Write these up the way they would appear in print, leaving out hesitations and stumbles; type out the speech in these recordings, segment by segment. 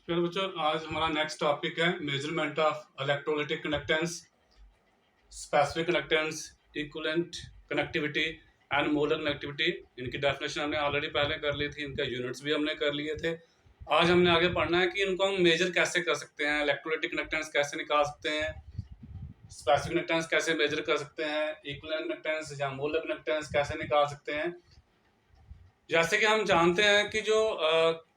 फिर बच्चों आज हमारा नेक्स्ट टॉपिक है measurement of electrolytic conductance, specific conductance, equivalent connectivity and molar connectivity. इनकी डेफिनेशन हमने ऑलरेडी पहले कर ली थी, इनका यूनिट्स भी हमने कर लिए थे। आज हमने आगे पढ़ना है कि इनको हम मेजर कैसे कर सकते हैं, इलेक्ट्रोलाइटिक कंडक्टेंस कैसे निकाल सकते हैं, स्पेसिफिक कंडक्टेंस कैसे मेजर कर सकते हैं, इक्विवेलेंट कंडक्टेंस या मोलर कंडक्टेंस कैसे निकाल सकते हैं। जैसे कि हम जानते हैं कि जो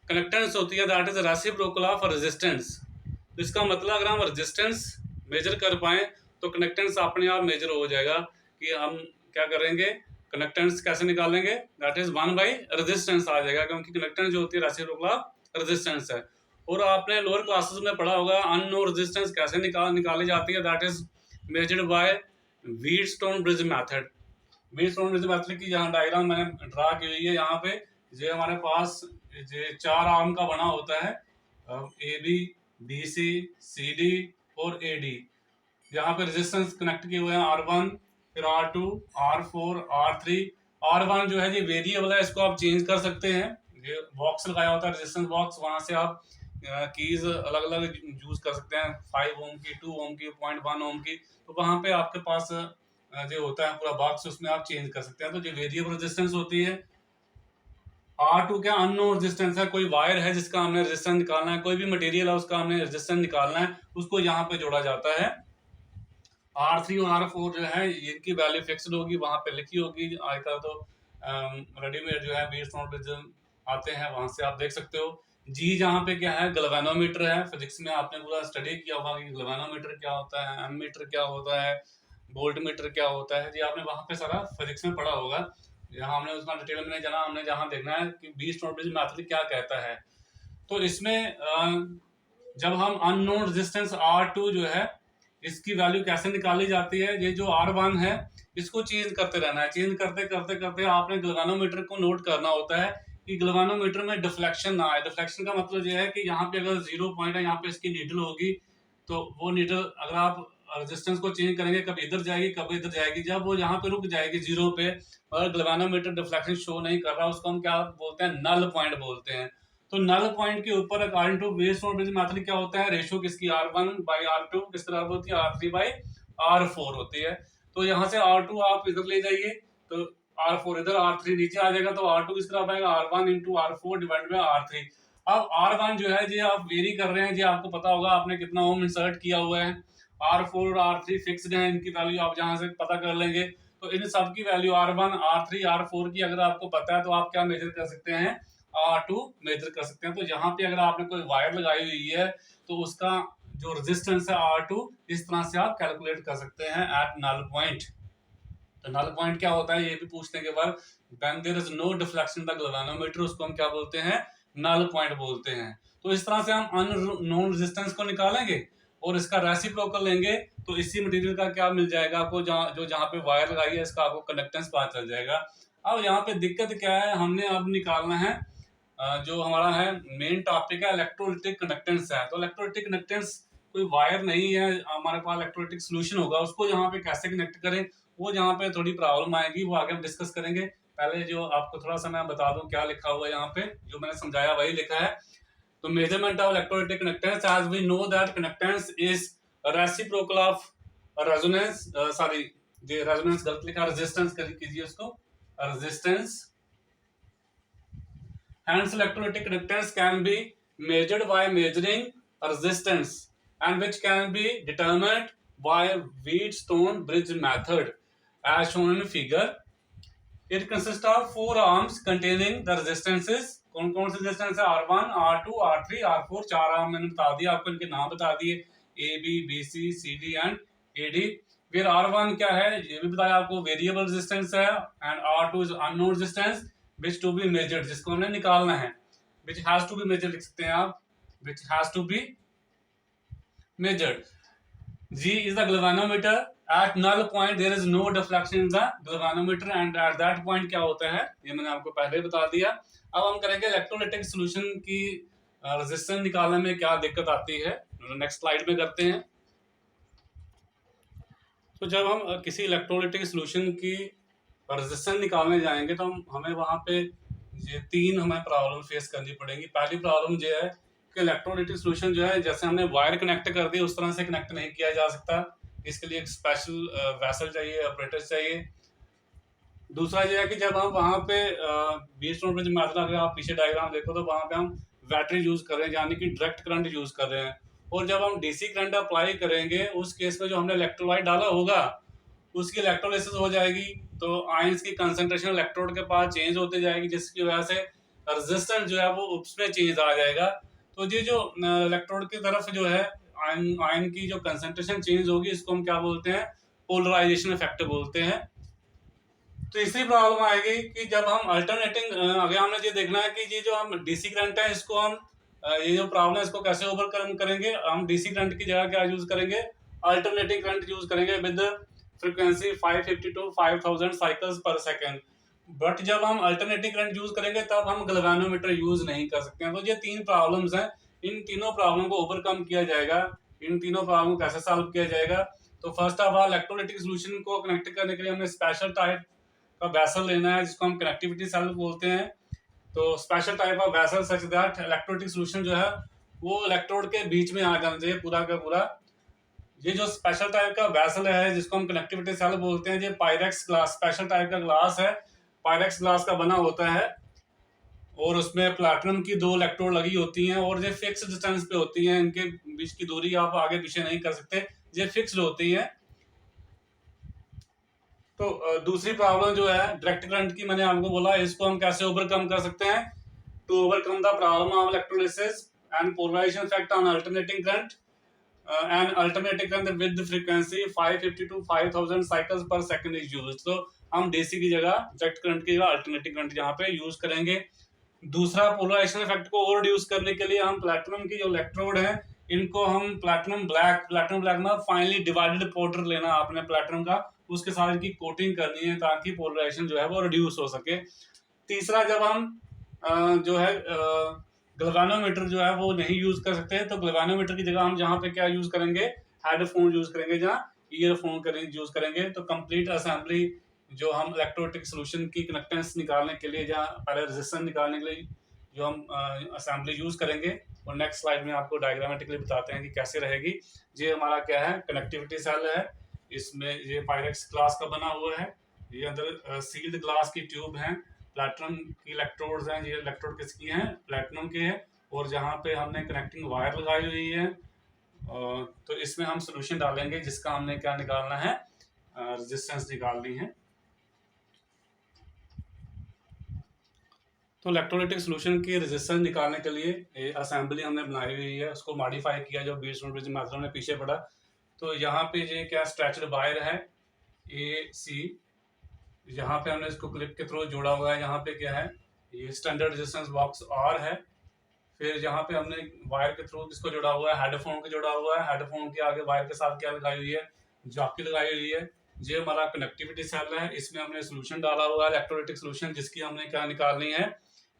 कंडक्टेंस होती है that is reciprocal of resistance. तो इसका मतलब अगर हम रेजिस्टेंस मेजर कर पाए तो कंडक्टेंस अपने आप मेजर हो जाएगा। कि हम क्या करेंगे, कंडक्टेंस कैसे निकालेंगे, दैट इज 1/रेजिस्टेंस आ जाएगा, क्योंकि कंडक्टेंस जो होती है रेसिप्रोकल ऑफ रेजिस्टेंस है। और आपने लोअर क्लासेस में पढ़ा होगा अननोन रेजिस्टेंस कैसे निकाली जाती है, that is measured by Wheatstone bridge method. Wheatstone bridge method की यहाँ डायग्राम मैंने ड्रा की हुई है। यहाँ पे जो हमारे पास जो 4 आर्म का बना होता है, A B, B C, C D और ए डी। यहाँ पे रेजिस्टेंस कनेक्ट किए हुए हैं R1, फिर R2, R4, R3। R1 जो है ये वेरिएबल है, इसको आप चेंज कर सकते हैं। ये बॉक्स लगाया होता है रेजिस्टेंस बॉक्स, वहां से आप कीज अलग अलग यूज कर सकते हैं, 5 ओम की, 2 ओम की, 0.1 ओम की। तो वहां पे आपके पास जो होता है पूरा बॉक्स, उसमें आप चेंज कर सकते हैं। तो जो वेरिएबल रेजिस्टेंस होती है। R2 क्या अननोन रेजिस्टेंस है, कोई वायर है जिसका हमने रेजिस्टेंस निकालना है, कोई भी मटेरियल है उसका हमने रेजिस्टेंस निकालना है, उसको यहाँ पे जोड़ा जाता है। R3 और R4 जो है इनकी वैल्यू फिक्स्ड होगी, वहां पे लिखी होगी। आजकल तो रेडीमेड जो है व्हीटस्टोन ब्रिज आते हैं, वहां से आप देख सकते हो। जी जहाँ पे क्या है, गैल्वेनोमीटर है। फिजिक्स में आपने पूरा स्टडी किया होगा कि गैल्वेनोमीटर क्या होता है, एमीटर क्या होता है, वोल्टमीटर क्या होता है। जी आपने वहां पे सारा फिजिक्स में पढ़ा होगा। यहाँ हमने उसका डिटेल में नहीं जाना, हमने जहाँ देखना है कि व्हीटस्टोन ब्रिज मेथड क्या कहता है। तो इसमें जब हम अननोन रेजिस्टेंस R2 जो है इसकी वैल्यू कैसे निकाली जाती है, ये जो R1 है इसको चेंज करते रहना है। चेंज करते करते करते आपने गैल्वेनोमीटर को नोट करना होता है कि गैल्वेनोमीटर में डिफ्लेक्शन ना आए। डिफ्लेक्शन का मतलब ये है कि यहाँ पे अगर 0 पॉइंट है, यहाँ पे इसकी नीडल होगी, तो वो नीडल अगर आप रेजिस्टेंस को चेंज करेंगे, कभी इधर जाएगी कभी इधर जाएगी। जब वो यहाँ पे रुक जाएगी 0 पे और गैल्वेनोमीटर डिफ्लेक्शन शो नहीं कर रहा, उसको हम क्या बोलते हैं, नल पॉइंट बोलते हैं। तो नल पॉइंट के ऊपर according to Wheatstone bridge method क्या होता है, रेशियो किसकी, R1/R2 किस तरह होती है, R3/R4 होती है। तो यहाँ से R2 आप इधर ले जाइए तो R4 इधर, R3 नीचे आ जाएगा, तो R2 किस तरह आएगा, R1 into R4 divide by R3। अब R1 जो है जी आप वेरी कर रहे हैं, जी आपको पता होगा आपने कितना ओम इंसर्ट किया हुआ है। R4 और R3 फिक्स्ड है, इनकी वैल्यू आप जहां से पता कर लेंगे। तो इन सब की वैल्यू R1, R3, R4 की अगर आपको पता है तो आप क्या मेजर कर सकते हैं, R2 मेजर कर सकते हैं। तो यहाँ पे अगर आपने कोई वायर लगाई हुई है तो उसका जो रेजिस्टेंस है R2, इस तरह से आप कैलकुलेट कर सकते हैं एट नल पॉइंट। तो नल पॉइंट क्या होता है ये भी पूछने के बाद, when there is no deflection the galvanometer, उसको हम क्या बोलते हैं, नल पॉइंट बोलते हैं। तो इस तरह से हम अननोन रेजिस्टेंस को निकालेंगे और इसका रेसिप्रोकल लेंगे, तो इसी मटेरियल का क्या मिल जाएगा आपको, जहाँ पे वायर लगाई है इसका आपको कंडक्टेंस पता चल जाएगा। अब यहाँ पे दिक्कत क्या है, हमने अब निकालना है जो हमारा है मेन टॉपिक है इलेक्ट्रोलाइटिक कंडक्टेंस है। तो इलेक्ट्रोलाइटिक कंडक्टेंस कोई वायर नहीं है, हमारे पास इलेक्ट्रोलाइटिक सोल्यूशन होगा, उसको यहाँ पे कैसे कनेक्ट करें, वो यहाँ पे थोड़ी प्रॉब्लम आएगी, वो आगे हम डिस्कस करेंगे। पहले जो आपको थोड़ा सा मैं बता दूं क्या लिखा हुआ है यहाँ पे, जो मैंने समझाया वही लिखा है। तो measurement of electrolytic conductance, as we know that conductance is reciprocal of resonance, sorry ये रेजोनेंस गलत लिखा, रेजिस्टेंस कीजिए उसको, resistance. Hence, electrolytic conductance can be measured by measuring resistance, and which can be determined by Wheatstone bridge method, as shown in figure. It consists of 4 arms containing the resistances. कौन कौन से resistance है, R1, R2, R3, R4, 4 arm मैंने बता दिया आपको, इनके नाम बता दिए, A B B C C D and A D। फिर R1 क्या है ये भी बताया आपको, वेरिएबल रेजिस्टेंस है, and R2 is unknown resistance which to be measured, जिसको हमने निकालना है, which has to be measured लिख सकते हैं आप, which has to be measured. G is the galvanometer. At null point there is no deflection in the galvanometer, and at that point क्या होता है ये मैंने आपको पहले बता दिया। अब हम करेंगे इलेक्ट्रोलाइटिक सॉल्यूशन की रेजिस्टेंस निकालने में क्या दिक्कत आती है, नेक्स्ट स्लाइड में करते हैं। तो जब हम किसी इलेक्ट्रोलाइटिक सॉल्यूशन की रेजिस्टेंस निकालने जाएंगे तो हमें वहां पे ये 3 हमें प्रॉब्लम फेस करनी पड़ेगी। पहली प्रॉब्लम ये है कि इलेक्ट्रोलाइटिक सोल्यूशन जो है, जैसे हमने वायर कनेक्ट कर दी उस तरह से कनेक्ट नहीं किया जा सकता। इसके लिए एक स्पेशल वेसल चाहिए, ऑपरेटर चाहिए। दूसरा ये है कि जब हम वहाँ पे बीच रोड पे जो मात्रा, अगर आप पीछे डायग्राम देखो तो वहाँ पे हम बैटरी यूज कर रहे हैं, यानी कि डायरेक्ट करंट यूज कर रहे हैं। और जब हम डीसी करंट अप्लाई करेंगे उस केस में जो हमने इलेक्ट्रोलाइट डाला होगा उसकी इलेक्ट्रोलिसिस हो जाएगी, तो आयंस की कंसंट्रेशन इलेक्ट्रोड के पास चेंज होती जाएगी, जिसकी वजह से रेजिस्टेंस जो है वो उसमें चेंज आ जाएगा। तो ये जो इलेक्ट्रोड की तरफ जो है आयन आयन की जो कंसंट्रेशन चेंज होगी, इसको हम क्या बोलते हैं, पोलराइजेशन इफेक्ट बोलते हैं। तीसरी प्रॉब्लम आएगी कि जब हम अल्टरनेटिंग, आगे हमने ये देखना है कि ये जो हम डीसी करंट है इसको हम ये जो प्रॉब्लम है इसको कैसे ओवरकम करेंगे। हम डीसी करंट की जगह क्या यूज करेंगे, अल्टरनेटिंग करंट यूज करेंगे with frequency 550 to 5000 cycles per second. But जब हम अल्टरनेटिंग करंट यूज करेंगे तब हम गैल्वेनोमीटर यूज नहीं कर सकते हैं। तो ये तीन प्रॉब्लम्स हैं, इन तीनों प्रॉब्लम को ओवरकम किया जाएगा। इन तीनों प्रॉब्लम को कैसे सॉल्व किया जाएगा, तो first of all electrolytic solution को कनेक्ट करने के लिए हमें स्पेशल टाइप का वैसल लेना है, जिसको हम कनेक्टिविटी सेल बोलते हैं। तो special type of vessel such that electrolytic solution जो है वो इलेक्ट्रोड के बीच में आ जाना चाहिए पूरा का पूरा। ये जो स्पेशल टाइप का वैसल है जिसको हम कनेक्टिविटी सेल बोलते हैं, ये पायरेक्स ग्लास स्पेशल टाइप का ग्लास है, पायरेक्स ग्लास का बना होता है और उसमें प्लैटिनम की दो इलेक्ट्रोड लगी होती हैं और ये फिक्स डिस्टेंस पे होती हैं, इनके बीच की दूरी आप आगे पीछे नहीं कर सकते, ये फिक्स्ड होती है। तो दूसरी प्रॉब्लम जो है डायरेक्ट करंट की, मैंने आपको बोला इसको हम कैसे ओवरकम कर सकते हैं। To overcome the problem of electrolysis and polarization effect on alternating current and alternating current with frequency 550 to 5000 cycles per second is used. तो हम डीसी की जगह डायरेक्ट करंट की जगह अल्टरनेटिंग करंट यहाँ पे यूज करेंगे। दूसरा, पोलराइजेशन इफेक्ट को और रिड्यूस करने के लिए हम प्लैटिनम की जो इलेक्ट्रोड है इनको हम प्लैटिनम ब्लैक में फाइनली डिवाइडेड पाउडर लेना आपने प्लैटिनम का, उसके साथ इनकी कोटिंग करनी है ताकि पोलराइजेशन जो है वो रिड्यूस हो सके। तीसरा, जब हम जो है गैल्वेनोमीटर जो है वो नहीं यूज कर सकते, तो गैल्वेनोमीटर की जगह हम जहाँ पे क्या यूज करेंगे, हेडफोन यूज करेंगे, जहाँ ईयरफोन यूज करेंगे। तो कंप्लीट असेंबली जो हम इलेक्ट्रोलाइटिक सॉल्यूशन की कनेक्टेंस निकालने के लिए, जहाँ पहले रेजिस्टेंस निकालने के लिए जो हम असेंबली यूज करेंगे, और नेक्स्ट स्लाइड में आपको डायग्रामेटिकली बताते हैं कि कैसे रहेगी। ये हमारा क्या है, कनेक्टिविटी सेल है, इसमें ये पायरेक्स ग्लास का बना हुआ है, ये अंदर सील्ड ग्लास की ट्यूब है, प्लैटिनम की इलेक्ट्रोड्स हैं, ये इलेक्ट्रोड किसकी हैं, प्लैटिनम के हैं, और जहाँ पे हमने कनेक्टिंग वायर लगाई हुई है। तो इसमें हम सोल्यूशन डालेंगे जिसका हमने क्या निकालना है, रेजिस्टेंस निकालनी है। तो इलेक्ट्रोलाइटिक सॉल्यूशन की रेजिस्टेंस निकालने के लिए असेंबली हमने बनाई हुई है, उसको मॉडिफाई किया जो बीच रोड मात्रा में पीछे पड़ा। तो यहाँ पे ये क्या स्ट्रेचड वायर है AC, यहाँ पे हमने इसको क्लिप के थ्रू जोड़ा हुआ है। यहाँ पे क्या है, ये स्टैंडर्ड रेजिस्टेंस बॉक्स R है। फिर यहाँ पे हमने वायर के थ्रू इसको जोड़ा हुआ है, हेडफोन के जोड़ा हुआ है, हेडफोन के आगे वायर के साथ क्या लगाई हुई है, जॉकी लगाई हुई है। ये हमारा कनेक्टिविटी सेल है, इसमें हमने सोल्यूशन डाला हुआ है इलेक्ट्रोलाइटिक सॉल्यूशन, जिसकी हमने क्या निकालनी है,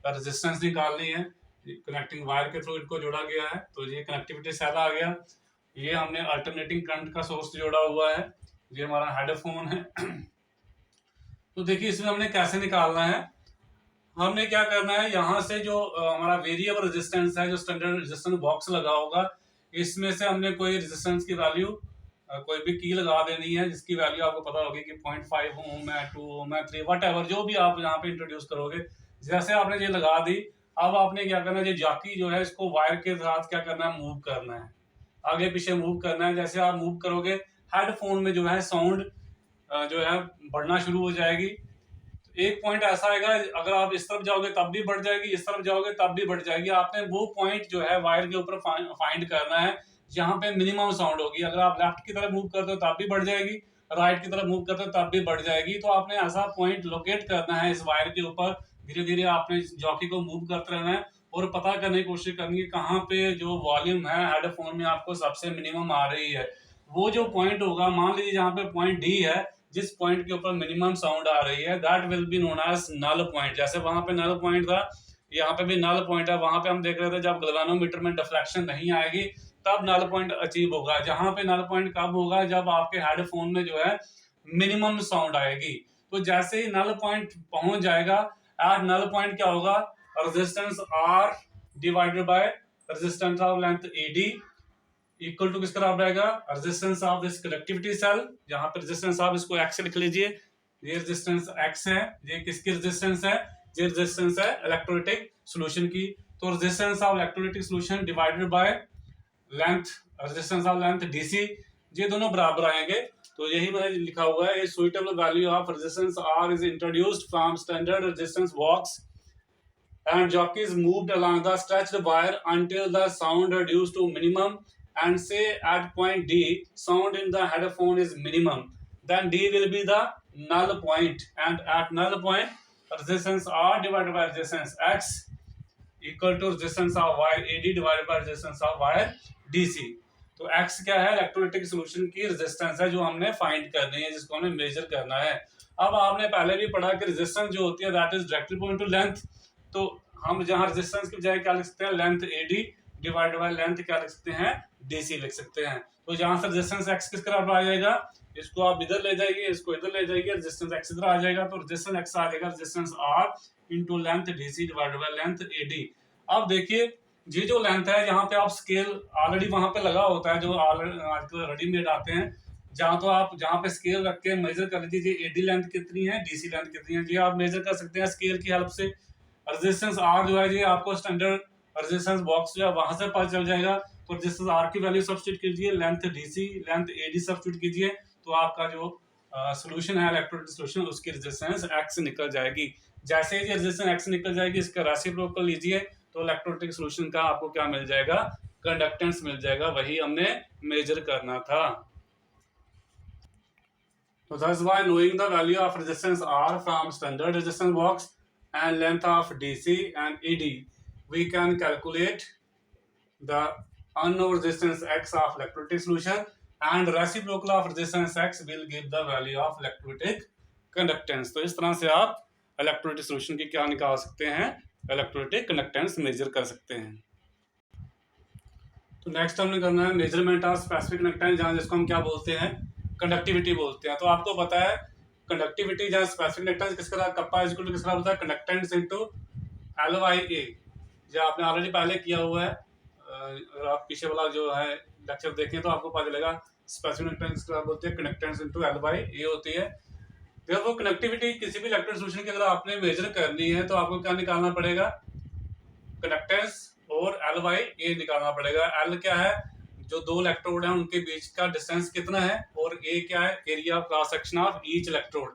रेजिस्टेंस निकालनी है। कनेक्टिंग वायर के थ्रू इनको जोड़ा गया है, तो ये कनेक्टिविटी सेल आ गया। ये हमने अल्टरनेटिंग करंट का सोर्स जोड़ा हुआ है, ये हमारा हेडफोन है। तो देखिए इसमें हमने कैसे निकालना है, हमने क्या करना है, यहाँ से जो हमारा वेरिएबल रेजिस्टेंस है, जो स्टैंडर्ड रेजिस्टेंस बॉक्स लगा होगा, इसमें से हमने कोई रेजिस्टेंस की वैल्यू कोई भी की लगा देनी है, जिसकी वैल्यू आपको पता होगी कि 0.5 ओम है, 2 ओम है, 3, वट जो भी आप यहाँ पे इंट्रोड्यूस करोगे। जैसे आपने ये लगा दी, अब आपने क्या करना है, ये जाकी जो है इसको वायर के साथ क्या करना है, मूव करना है, आगे पीछे मूव करना है। जैसे आप मूव करोगे हेडफोन में जो है साउंड जो है बढ़ना शुरू हो जाएगी। एक पॉइंट ऐसा आएगा, अगर आप इस तरफ जाओगे तब भी बढ़ जाएगी, इस तरफ जाओगे तब भी बढ़ जाएगी। आपने वो पॉइंट जो है वायर के ऊपर फाइंड करना है जहाँ पे मिनिमम साउंड होगी। अगर आप लेफ्ट की तरफ मूव करते हो तब भी बढ़ जाएगी, राइट की तरफ मूव करते हो तब भी बढ़ जाएगी। तो आपने ऐसा पॉइंट लोकेट करना है इस वायर के ऊपर, धीरे धीरे आपने जॉकी को मूव करते रहना है और पता करने की कोशिश करनी है कहाँ पे जो वॉल्यूम है हेडफोन में आपको सबसे मिनिमम आ रही है। वो जो पॉइंट होगा, मान लीजिए जहाँ पे पॉइंट D है, जिस पॉइंट के ऊपर मिनिमम साउंड आ रही है, that will be known as null point. जैसे वहां पे नल पॉइंट था, यहाँ पे भी नल पॉइंट है। वहां पे हम देख रहे थे जब गैल्वेनोमीटर में डिफ्लेक्शन नहीं आएगी तब नल पॉइंट अचीव होगा। जहां पे नल पॉइंट कब होगा, जब आपके हेडफोन में जो है मिनिमम साउंड आएगी। तो जैसे ही नल पॉइंट पहुंच जाएगा, एट नल पॉइंट क्या होगा, resistance R divided by resistance of length AD equal to किसके बराबर आएगा, resistance of this conductivity cell, यहाँ पे रेजिस्टेंस ऑफ इसको x लिख लीजिए, ये रेजिस्टेंस x है, ये किसकी रेजिस्टेंस है, ये रेजिस्टेंस है इलेक्ट्रोलाइटिक सॉल्यूशन की। तो resistance of electrolytic solution divided by length, resistance of length DC, ये दोनों बराबर आएंगे। तो यही मैंने लिखा हुआ है, suitable value of resistance R is introduced from standard resistance box and jockeys moved along the stretched wire until the sound reduced to minimum, and say at point D sound in the headphone is minimum, then D will be the null point, and at null point resistance R divided by resistance X equal to resistance of wire AD divided by resistance of wire DC। तो X क्या है, electrolytic solution की resistance है जो हमने find करनी है, जिसको हमने मेजर करना है। अब आपने पहले भी पढ़ा कि रेजिस्टेंस जो होती है that is directly proportional to length, तो हम जहां रेजिस्टेंस की बजाय क्या लिख सकते हैं, length AD divided by length क्या लिख सकते हैं, DC लिख सकते हैं। तो जहां से रेजिस्टेंस X किस बराबर आ जाएगा, इसको आप इधर ले जाइए, इसको इधर ले जाइए, रेजिस्टेंस X इधर आ जाएगा, तो रेजिस्टेंस X आ जाएगा resistance R into length DC divided by length AD। अब देखिए ये जो लेंथ है, यहाँ पे आप स्केल ऑलरेडी वहां पे लगा होता है, जो आजकल रेडीमेड आते हैं, जहाँ तो आप जहाँ पे स्केल रख के मेजर कर लीजिए AD लेंथ कितनी है, DC लेंथ कितनी है, जी आप मेजर कर सकते हैं स्केल की हेल्प से। रेजिस्टेंस R जो है जी आपको स्टैंडर्ड रेजिस्टेंस बॉक्स जो है वहां से पता चल जाएगा। तो रेजिस्टेंस R की वैल्यू सब्स्टिट्यूट कीजिए, length DC length AD substitute कीजिए, तो आपका जो सॉल्यूशन है इलेक्ट्रोलाइटिक सॉल्यूशन उसकी रेजिस्टेंस X निकल जाएगी। जैसे ही रेजिस्टेंस X निकल जाएगी, इसका रेसिप्रोकल लीजिए, तो इलेक्ट्रोलाइटिक सॉल्यूशन का आपको क्या मिल जाएगा, कंडक्टेंस मिल जाएगा, वही हमने मेजर करना था। So that's why knowing the value of resistance R from standard resistance box and length of DC and ED, we can calculate the unknown resistance X of electrolytic solution, and reciprocal of resistance X will give the value of electrolytic conductance। तो इस तरह से आप electrolytic solution की क्या निकाल सकते हैं, इलेक्ट्रोलाइटिक कंडक्टेंस मेजर कर सकते हैं। तो नेक्स्ट हमने करना है मेजरमेंट ऑफ स्पेसिफिक कंडक्टेंस, जहाँ जिसको हम क्या बोलते हैं, कंडक्टिविटी बोलते हैं। तो आपको पता है कंडक्टिविटी जहाँ स्पेसिफिक कंडक्टेंस किसका, कप्पा इज इक्वल टू किसका होता है, कंडक्टेंस इनटू LYA, जो आपने ऑलरेडी पहले किया हुआ है। अगर आप पीछे वाला जो है लेक्चर देखें तो आपको पता चलेगा स्पेसिफिक कंडक्टेंस किसका बोलते हैं, कंडक्टेंस इनटू LYA होती है। देखो कनेक्टिविटी किसी भी इलेक्ट्रिक सॉल्यूशन की अगर आपने मेजर करनी है तो आपको क्या निकालना पड़ेगा, कंडक्टेंस और LYA निकालना पड़ेगा। L क्या है, जो दो इलेक्ट्रोड हैं उनके बीच का डिस्टेंस कितना है, और A क्या है, area of cross section of each electrode.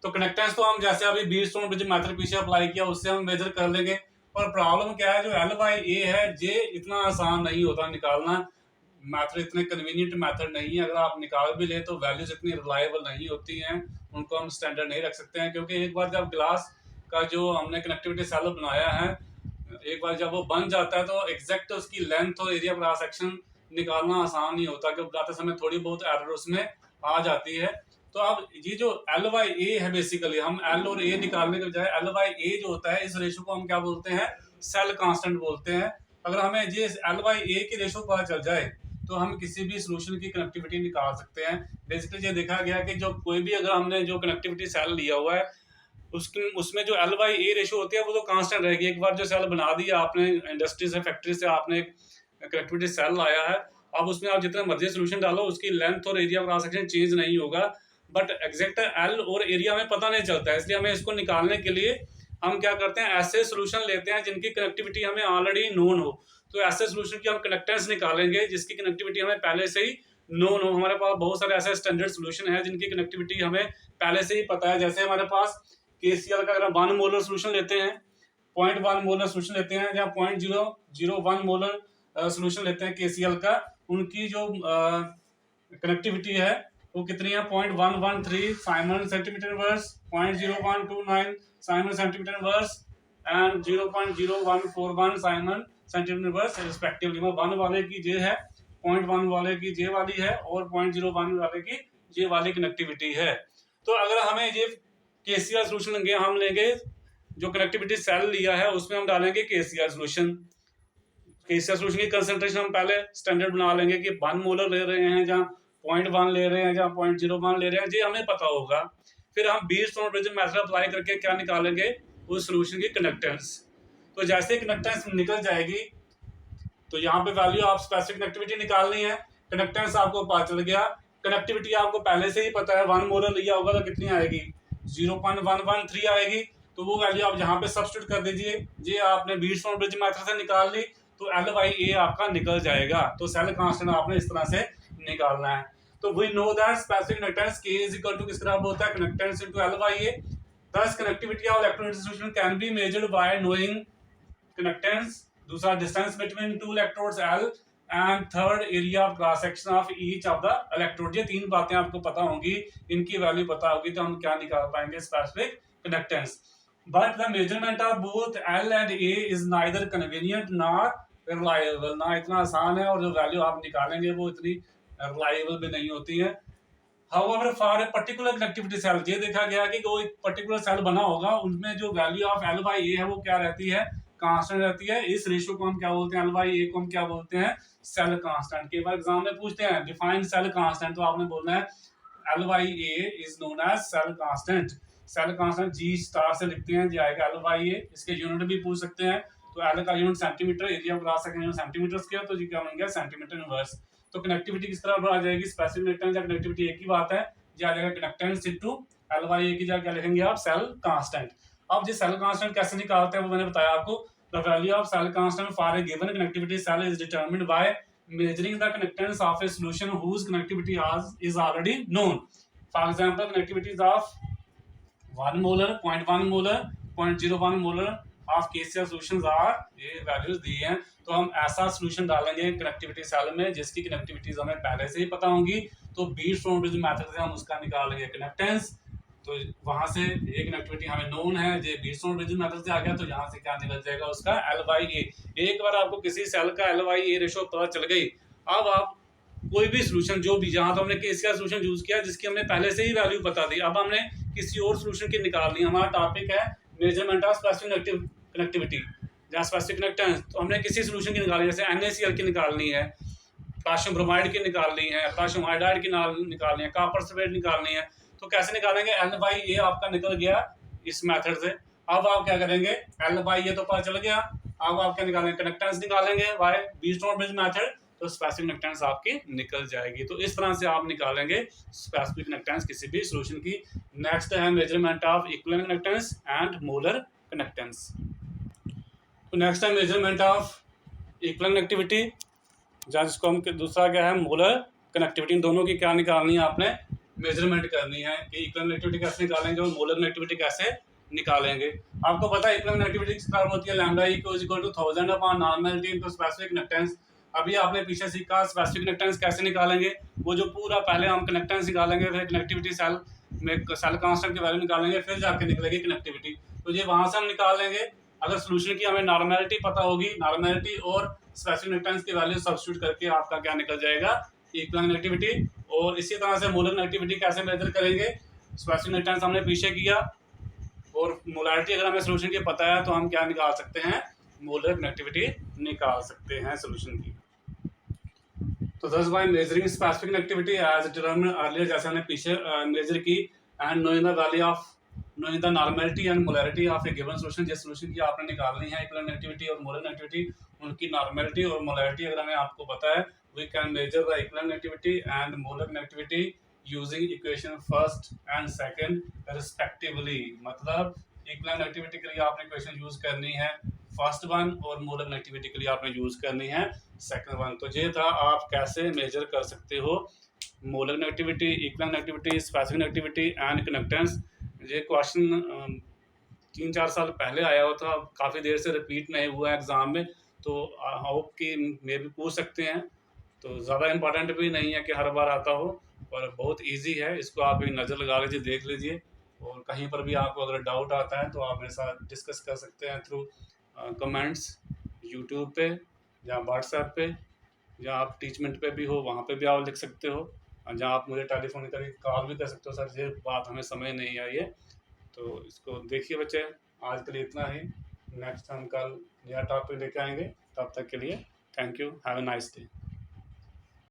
तो कंडक्टेंस तो हम जैसे अभी बीटस्टोन ब्रिज मेथड पीछे अप्लाई किया उससे हम मेजर कर लेंगे, पर प्रॉब्लम क्या है, जो LYA है ये इतना आसान नहीं होता निकालना, मेथड इतने कन्वीनियंट मेथड नहीं है। अगर आप निकाल भी ले तो वैल्यूज इतनी रिलायबल नहीं होती हैं, उनको हम स्टैंडर्ड नहीं रख सकते हैं, क्योंकि एक बार जब ग्लास का जो हमने कनेक्टिविटी सेल बनाया है, एक बार जब वो बन जाता है तो एग्जैक्ट उसकी लेंथ और एरिया क्रॉस सेक्शन निकालना आसान नहीं होता, क्योंकि बनाते समय थोड़ी बहुत एरर उसमें आ जाती है। तो अब ये जो LYA है, बेसिकली हम L और A निकालने के बजाय LYA जो होता है, इस रेशो को हम क्या बोलते हैं, सेल कांस्टेंट बोलते हैं। अगर हमें ये LYA की रेशो पता चल जाए तो हम किसी भी सॉल्यूशन की कनेक्टिविटी निकाल सकते हैं। बेसिकली ये देखा गया कि जो कोई भी अगर हमने जो कनेक्टिविटी सेल लिया हुआ है उसमें जो LYA रेशो होती है वो तो कांस्टेंट रहेगी। एक बार जो सेल बना दिया आपने, इंडस्ट्री से फैक्ट्री से आपने कनेक्टिविटी सेल लाया है, अब उसमें आप जितना मर्जी सोल्यूशन डालो उसकी लेंथ और एरिया क्रॉस सेक्शन चेंज नहीं होगा, बट एग्जैक्ट L और एरिया में पता नहीं चलता है। इसलिए हमें इसको निकालने के लिए हम क्या करते हैं, ऐसे सोल्यूशन लेते हैं जिनकी कनेक्टिविटी हमें ऑलरेडी नोन हो। तो ऐसे सोल्यूशन की हम कनेक्टेंस निकालेंगे जिसकी कनेक्टिविटी हमें पहले से ही नोन हो। हमारे पास बहुत सारे ऐसे स्टैंडर्ड सोल्यूशन है जिनकी कनेक्टिविटी हमें पहले से ही पता है। जैसे हमारे पास KCl का अगर 1 मोलर सोल्यूशन लेते हैं, 0.1 मोलर सोल्यूशन लेते हैं, या 0.001 मोलर सोल्यूशन लेते हैं KCl का, उनकी जो कनेक्टिविटी है वो कितनी है, 0.113 Simon centimetre inverse, 0.0129 Simon centimetre inverse and 0.0141 Simon centimetre inverse respectively. 1 वाले की जे है, 0.1 वाले की जे वाली है, और 0.01 वाले की जे वाली कनेक्टिविटी है। तो अगर हमें ये KCl सोल्यूशन लेंगे, हम लेंगे जो कनेक्टिविटी सेल लिया है उसमें हम डालेंगे KCl सोल्यूशन। KCl सोल्यूशन की कंसंट्रेशन हम पहले स्टैंडर्ड बना लेंगे कि 1 मोलर ले रहे हैं, जहाँ 0.1 ले रहे हैं, जहाँ 0.01 ले रहे हैं, ये हमें पता होगा। फिर हम बीटस्टोन ब्रिज मेथड अप्लाई करके क्या निकालेंगे, उस सोल्यूशन की कंडक्टेंस। तो जैसे कंडक्टेंस निकल जाएगी तो यहाँ पे वैल्यू ऑफ स्पेसिफिक कनेक्टिविटी निकालनी है। कनेक्टेंस आपको पता चल गया, कनेक्टिविटी आपको पहले से ही पता है, 1 मोलर लिया होगा तो कितनी आएगी 0.113 आएगी। तो वो वैल्यू आप यहाँ पे सब्स्टिट्यूट कर दीजिए। ये आपने बीट्स ब्रिज मेथड से निकाल ली तो L/A आपका निकल जाएगा। तो सेल कांस्टेंट आपने इस तरह से निकालना है। तो we know that specific conductance K is equal to किस तरह होता है, conductance into L/A। Thus connectivity of electron distribution can be measured by knowing connectance, दूसरा distance between two electrodes L, and third area of cross section of each of the electrode। ये तीन बातें आपको पता होंगी, इनकी वैल्यू पता होगी तो हम क्या निकाल पाएंगे specific conductance. But the measurement of both L and A is neither convenient nor reliable। ना इतना आसान है और जो वैल्यू आप निकालेंगे वो इतनी रिलायबल भी नहीं होती है। However, for a particular connectivity cell, ये देखा गया कि कोई पर्टिकुलर सेल बना होगा उनमें जो वैल्यू ऑफ L/A है वो क्या रहती है, कांस्टेंट रहती है। इस रेशियो को हम क्या बोलते हैं, L/A को हम क्या बोलते हैं, सेल कांस्टेंट। के बार एग्जाम में पूछते हैं डिफाइन सेल कांस्टेंट, तो आपने बोलना है L/A is known as cell constant. Cell constant G star से लिखते हैं, जी आएगा L/A। इसके यूनिट भी पूछ सकते हैं, तो L का unit centimetre, area of grass section centimetre square, तो जी क्या बन गया सेंटीमीटर इनवर्स। तो कनेक्टिविटी किस तरह आ जाएगी, स्पेसिफिक कनेक्टेंस या कनेक्टिविटी एक ही बात है, ये आ जाएगा कनेक्टेंस इनटू L/A की जगह क्या लिखेंगे आप, सेल कांस्टेंट। अब ये सेल कांस्टेंट कैसे निकालते हैं वो मैंने बताया आपको। The value of cell constant for a given connectivity cell is determined by measuring the connectance of a solution whose connectivity is already known. For example, connectivities of 1 molar, 0.1 molar, 0.01 molar of KCl solutions are, ये values दी हैं। तो हम ऐसा solution डालेंगे connectivity cell में जिसकी connectivities हमें पहले से ही पता होंगी, तो बीट्स ब्रिज मेथड से हम उसका निकालेंगे कनेक्टेंस। तो वहां से ये कनेक्टिविटी हमें नोन है, ये बीट्स ब्रिज मेथड से आ गया, तो यहाँ से क्या निकल जाएगा उसका L/A। एक बार आपको किसी सेल का L/A रेशो पता चल गई, अब आप कोई भी सोल्यूशन जो भी, जहां तो हमने केसीएल सोल्यूशन यूज किया जिसकी हमने पहले से ही वैल्यू बता दी, अब हमने किसी और सोल्यूशन की निकालनी। हमारा टॉपिक है मेजरमेंट ऑफ स्पेसिफिक कनेक्टिविटी या स्पेसिफिक कनेक्टेंस। तो हमने किसी सोल्यूशन की निकालनी, जैसे NaCl की निकालनी है, पोटेशियम ब्रोमाइड की निकालनी है, पोटेशियम हाइड्राइड की निकालनी है, कॉपर सल्फेट निकालनी है। तो कैसे निकालेंगे, L/A आपका निकल गया इस मेथड से। अब आप क्या करेंगे, L/A तो पता चल गया, अब आप क्या निकालेंगे, कनेक्टेंस निकालेंगे बाय बीट्स ब्रिज मेथड, तो स्पेसिफिक कनेक्टेंस आपकी निकल जाएगी। तो इस तरह से आप निकालेंगे स्पेसिफिक कनेक्टेंस किसी भी सॉल्यूशन की। नेक्स्ट है measurement of equivalent conductance and molar conductance. तो नेक्स्ट है मेजरमेंट ऑफ इक्विवेलेंट कनेक्टिविटी, जहाँ जिसको हम दूसरा क्या है मोलर कनेक्टिविटी। इन दोनों की क्या निकालनी है, आपने मेजरमेंट करनी है कि इक्विवेलेंट कनेक्टिविटी कैसे निकालेंगे और मोलर कनेक्टिविटी कैसे निकालेंगे। आपको पता है इक्विवेलेंट कनेक्टिविटी किस प्रकार होती है, lambda equal to 1000 upon normality into specific conductance. अभी आपने पीछे सीखा स्पेसिफिक कनेक्टेंस कैसे निकालेंगे, वो जो पूरा पहले हम कनेक्टेंस निकालेंगे, फिर कनेक्टिविटी सेल में सेल कांस्टेंट की वैल्यू निकालेंगे, फिर जाके निकलेगी कनेक्टिविटी। तो ये वहां से हम निकाल लेंगे। अगर सोल्यूशन की हमें नॉर्मलिटी पता होगी, नॉर्मलिटी और स्पेसिफिक कनेक्टेंस की वैल्यू सब्स्टिट्यूट करके आपका क्या निकल जाएगा, इक्विवेलेंट कनेक्टिविटी। और इसी तरह से मोलर कनेक्टिविटी कैसे मेजर करेंगे, स्पेसिफिक कनेक्टेंस हमने पीछे किया, और मोलैरिटी अगर हमें सोल्यूशन की पता है तो हम क्या निकाल सकते हैं, मोलर कनेक्टिविटी निकाल सकते हैं सोल्यूशन की। तो thus by measuring specific connectivity as determined earlier, जैसे हमने पीछे मेजर की, and knowing the value of knowing the normality and molarity of a given solution, जिस सोल्यूशन की आपने निकालनी है इक्विवेलेंट कनेक्टिविटी और मोलर कनेक्टिविटी, उनकी नॉर्मलिटी और मोलैरिटी अगर हमें आपको पता है, we can measure the equivalent connectivity and molar connectivity using equation first and second respectively. मतलब इक्विवेलेंट कनेक्टिविटी के लिए आपने इक्वेशन यूज करनी है फर्स्ट वन, और मोलर कनेक्टिविटी के लिए आपने यूज करनी है सेकंड वन। तो ये था आप कैसे मेजर कर सकते हो molar conductivity, equivalent conductivity, specific conductivity and conductance. ये क्वेश्चन 3-4 साल पहले आया हुआ था, काफ़ी देर से रिपीट नहीं हुआ है एग्जाम में, तो होप कि मे भी पूछ सकते हैं। तो ज़्यादा इंपॉर्टेंट भी नहीं है कि हर बार आता हो, और बहुत इजी है, इसको आप एक नज़र लगा लीजिए, देख लीजिए, और कहीं पर भी आपको अगर डाउट आता है तो आप मेरे साथ डिस्कस कर सकते हैं थ्रू कमेंट्स यूट्यूब पे या व्हाट्सएप पे, या आप टीचमेंट पे भी हो वहाँ पे भी आप लिख सकते हो, जहाँ आप मुझे टेलीफोनिकली कॉल भी कर सकते हो, सर ये बात हमें समझ नहीं आई है। तो इसको देखिए बच्चे, आज के लिए इतना ही, नेक्स्ट हम कल नया टॉपिक लेके आएंगे, तब तक के लिए thank you, have a nice day.